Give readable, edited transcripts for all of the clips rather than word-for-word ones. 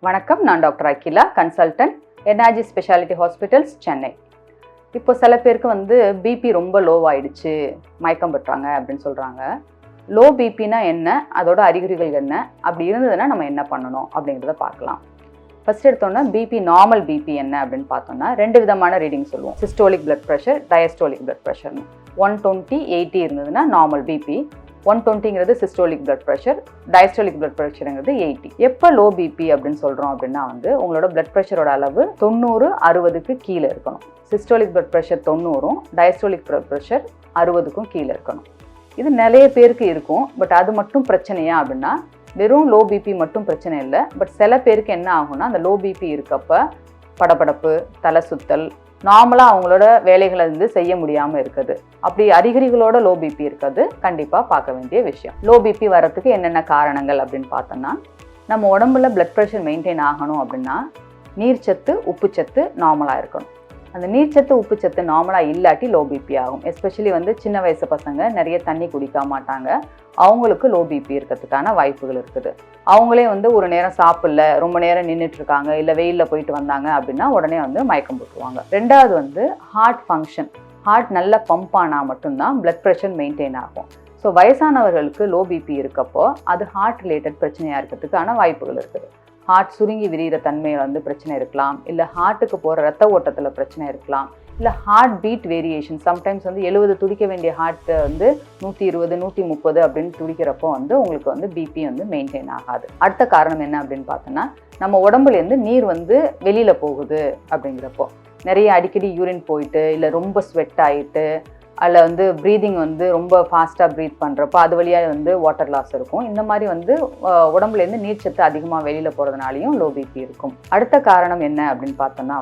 வணக்கம், நான் doctor Akila, consultant, NRG speciality hospitals, Chennai. இப்போ சில பேருக்கு பிபி ரொம்ப லோவாயிடுச்சு, மயக்கம் பெற்றாங்க அப்படின்னு சொல்கிறாங்க. லோ பிபினா என்ன, அதோட அறிகுறிகள் என்ன, அப்படி இருந்ததுன்னா நம்ம என்ன பண்ணணும் அப்படிங்கிறத பார்க்கலாம். ஃபர்ஸ்ட் எடுத்தோன்னா பிபி, நார்மல் பிபி என்ன அப்படின்னு பார்த்தோம்னா 2 விதமான ரீடிங் சொல்லுவோம். Systolic blood pressure, diastolic blood ப்ரெஷர்னு. 120/80 இருந்ததுன்னா நார்மல் பிபி, 120ங்கிறது systolic blood pressure, diastolic blood ப்ரெஷருங்கிறது 80. எப்போ லோ பிபி அப்படின்னு சொல்கிறோம் அப்படின்னா உங்களோட பிளட் ப்ரெஷரோட அளவு 90/60க்கு கீழே இருக்கணும். சிஸ்டோலிக் பிளட் ப்ரெஷர் 90ம், டயஸ்டோலிக் பிளட் ப்ரெஷர் 60க்கும் கீழே இருக்கணும். இது நிறைய பேருக்கு இருக்கும். பட் அது மட்டும் பிரச்சனையா அப்படின்னா, வெறும் லோ பிபி மட்டும் பிரச்சனை இல்லை. பட் சில பேருக்கு என்ன ஆகும்னா, அந்த லோ பிபி இருக்கப்ப படபடப்பு, தலை சுத்தல், நார்மலாக அவங்களோட வேலைகளை செய்ய முடியாமல் இருக்குது. அப்படி அறிகுறிகளோட லோ பிபி இருக்குது, கண்டிப்பாக பார்க்க வேண்டிய விஷயம். லோ பிபி வரத்துக்கு என்னென்ன காரணங்கள் அப்படின்னு பார்த்தோம்னா, நம்ம உடம்புல பிளட் ப்ரெஷர் மெயின்டைன் ஆகணும் அப்படின்னா நீர்ச்சத்து, உப்புச்சத்து நார்மலாக இருக்கணும். அந்த நீர்ச்சத்து, உப்புச்சத்து நார்மலாக இல்லாட்டி லோ பிபி ஆகும். எஸ்பெஷலி சின்ன வயசு பசங்க நிறைய தண்ணி குடிக்க மாட்டாங்க, அவங்களுக்கு லோ பிபி இருக்கிறதுக்கான வாய்ப்புகள் இருக்குது. அவங்களே ஒரு நேரம் சாப்பிடல, ரொம்ப நேரம் நின்றுட்டு இருக்காங்க, இல்லை வெயிலில் போயிட்டு வந்தாங்க அப்படின்னா உடனே மயக்கம் போட்டுருவாங்க. ரெண்டாவது ஹார்ட் ஃபங்க்ஷன். ஹார்ட் நல்லா பம்ப் ஆனால் மட்டும்தான் பிளட் ப்ரெஷர் மெயின்டைன் ஆகும். ஸோ வயசானவர்களுக்கு லோ பிபி இருக்கப்போ அது ஹார்ட் ரிலேட்டட் பிரச்சனையாக இருக்கிறதுக்கான வாய்ப்புகள் இருக்குது. ஹார்ட் சுருங்கி விரிகிற தன்மையில் பிரச்சனை இருக்கலாம், இல்லை ஹார்ட்டுக்கு போகிற ரத்த ஓட்டத்தில் பிரச்சனை இருக்கலாம், இல்லை ஹார்ட் பீட் வேரியேஷன். சம்டைம்ஸ் 70 துடிக்க வேண்டிய ஹார்ட் 120, 130 அப்படின்னு துடிக்கிறப்போ உங்களுக்கு பிபி மெயின்டைன் ஆகாது. அடுத்த காரணம் என்ன அப்படின்னு பார்த்தோன்னா, நம்ம உடம்புலேருந்து நீர் வெளியில் போகுது. அப்படிங்கிறப்போ நிறைய அடிக்கடி யூரின் போயிட்டு, இல்லை ரொம்ப ஸ்வெட் ஆகிட்டு, அதில் ப்ரீதிங் ரொம்ப ஃபாஸ்ட்டாக ப்ரீத் பண்ணுறப்போ அது வழியாக வாட்டர் லாஸ் இருக்கும். இந்த மாதிரி உடம்புலேருந்து நீர்ச்சத்து அதிகமாக வெளியில் போகிறதுனாலையும் லோ பிபி இருக்கும். அடுத்த காரணம் என்ன அப்படின்னு பார்த்தோன்னா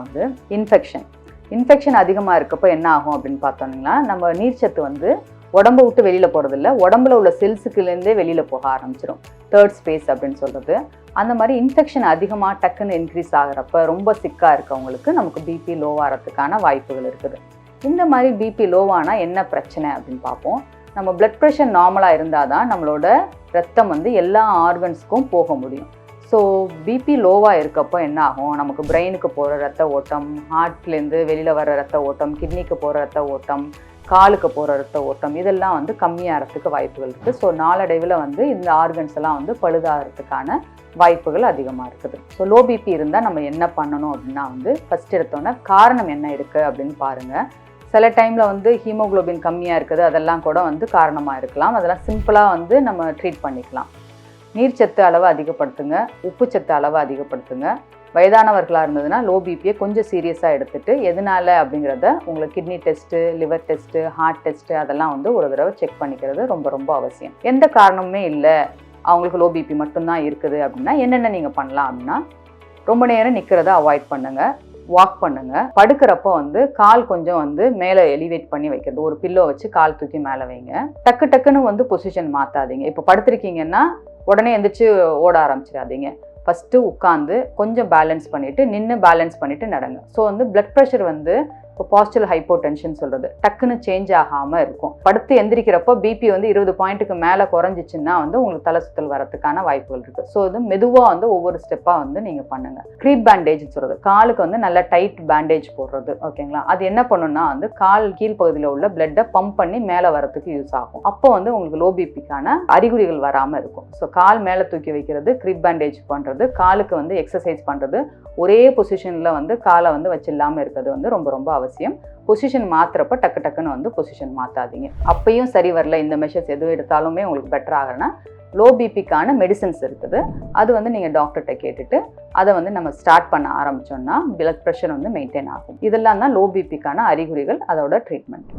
இன்ஃபெக்ஷன் அதிகமாக இருக்கப்போ என்ன ஆகும் அப்படின்னு பார்த்தோம்னா, நம்ம நீர்ச்சத்து உடம்பை விட்டு வெளியில் போகிறதில்ல, உடம்புல உள்ள செல்ஸுக்குலேருந்தே வெளியில் போக ஆரம்பிச்சிடும். தேர்ட் ஸ்பேஸ் அப்படின்னு சொல்கிறது. அந்த மாதிரி இன்ஃபெக்ஷன் அதிகமாக டக்குன்னு இன்க்ரீஸ் ஆகிறப்ப ரொம்ப சிக்காக இருக்கவங்களுக்கு நமக்கு பிபி லோவாகிறதுக்கான வாய்ப்புகள் இருக்குது. இந்த மாதிரி பிபி லோவானால் என்ன பிரச்சனை அப்படின்னு பார்ப்போம். நம்ம பிளட் ப்ரெஷர் நார்மலாக இருந்தால் தான் நம்மளோட ரத்தம் எல்லா ஆர்கன்ஸ்க்கும் போக முடியும். ஸோ பிபி லோவாக இருக்கப்போ என்ன ஆகும், நமக்கு பிரெயினுக்கு போகிற ரத்த ஓட்டம், ஹார்ட்லேருந்து வெளியில் வர ரத்த ஓட்டம், கிட்னிக்கு போகிற ரத்த ஓட்டம், காலுக்கு போகிற ரத்த ஓட்டம், இதெல்லாம் கம்மியாகிறதுக்கு வாய்ப்புகள் இருக்குது. ஸோ நாளடைவில் இந்த ஆர்கன்ஸ் எல்லாம் பழுதாகிறதுக்கான வாய்ப்புகள் அதிகமாக இருக்குது. ஸோ லோ பிபி இருந்தால் நம்ம என்ன பண்ணணும் அப்படின்னா ஃபஸ்ட் எடுத்தோன்னே காரணம் என்ன இருக்குது அப்படின்னு பாருங்கள். சில டைமில் ஹீமோகுளோபின் கம்மியாக இருக்குது, அதெல்லாம் கூட காரணமாக இருக்கலாம். அதெல்லாம் சிம்பிளாக நம்ம ட்ரீட் பண்ணிக்கலாம். நீர்ச்சத்து அளவை அதிகப்படுத்துங்க, உப்புச்சத்து அளவை அதிகப்படுத்துங்க. வயதானவர்களாக இருந்ததுன்னா லோ பிபியை கொஞ்சம் சீரியஸாக எடுத்துகிட்டு எதனால அப்படிங்கிறத உங்களுக்கு kidney test, liver test, heart test அதெல்லாம் ஒரு தடவை செக் பண்ணிக்கிறது ரொம்ப ரொம்ப அவசியம். எந்த காரணமுமே இல்லை, அவங்களுக்கு லோ பிபி மட்டும்தான் இருக்குது அப்படின்னா என்னென்ன நீங்கள் பண்ணலாம் அப்படின்னா, ரொம்ப நேரம் நிற்கிறத அவாய்ட் பண்ணுங்கள், வாக் பண்ணுங்கள். படுக்கிறப்போ கால் கொஞ்சம் மேலே எலிவேட் பண்ணி வைக்கிறது, ஒரு பில்லோ வச்சு கால் தூக்கி மேலே வைங்க. டக்குன்னு பொசிஷன் மாற்றாதீங்க. இப்போ படுத்துருக்கீங்கன்னா உடனே எந்திரிச்சு ஓட ஆரம்பிச்சிடாதீங்க. ஃபஸ்ட்டு உட்காந்து கொஞ்சம் பேலன்ஸ் பண்ணிவிட்டு, நின்று பேலன்ஸ் பண்ணிவிட்டு நடங்க. ஸோ பிளட் ப்ரெஷர் இப்போ பாஸ்டல் ஹைப்போடென்ஷன் சொல்கிறது டக்குன்னு சேஞ்ச் ஆகாமல் இருக்கும். படுத்து எந்திரிக்கிறப்போ பிபி 20 பாயிண்ட்டுக்கு மேலே குறைஞ்சிச்சுன்னா உங்களுக்கு தலை சுத்தல் வரதுக்கான வாய்ப்புகள் இருக்குது. ஸோ மெதுவாக ஒவ்வொரு ஸ்டெப்பாக நீங்கள் பண்ணுங்கள். க்ரீப் பேண்டேஜ் சொல்கிறது, காலுக்கு நல்லா டைட் பேண்டேஜ் போடுறது, ஓகேங்களா? அது என்ன பண்ணுன்னா கால் கீழ்ப்பகுதியில் உள்ள பிளட்டை பம்ப் பண்ணி மேலே வரத்துக்கு யூஸ் ஆகும். அப்போ உங்களுக்கு லோ பிபிக்கான அறிகுறிகள் வராமல் இருக்கும். ஸோ கால் மேலே தூக்கி வைக்கிறது, க்ரீப் பேண்டேஜ் பண்ணுறது, காலுக்கு எக்ஸசைஸ் பண்ணுறது, ஒரே பொசிஷனில் காலை வச்சு இல்லாமல் இருக்கிறது ரொம்ப ரொம்ப அவசியம். பொசிஷன் மாத்துறப்ப டக்குன்னு பொசிஷன் மாத்தாதீங்க. அப்பயும் சரி வரல, இந்த மெஷர்ஸ் எது எடுத்தாலுமே உங்களுக்கு பெட்டர் ஆகலைன்னா லோ பிபிக்கான மெடிசன்ஸ் இருக்குது. அது நீங்கள் டாக்டர்கிட்ட கேட்டுட்டு அதை நம்ம ஸ்டார்ட் பண்ண ஆரம்பிச்சோம்னா பிளட் ப்ரெஷர் மெயின்டைன் ஆகும். இதெல்லாம் தான் லோ பிபிக்கான அறிகுறிகள், அதோட ட்ரீட்மெண்ட்.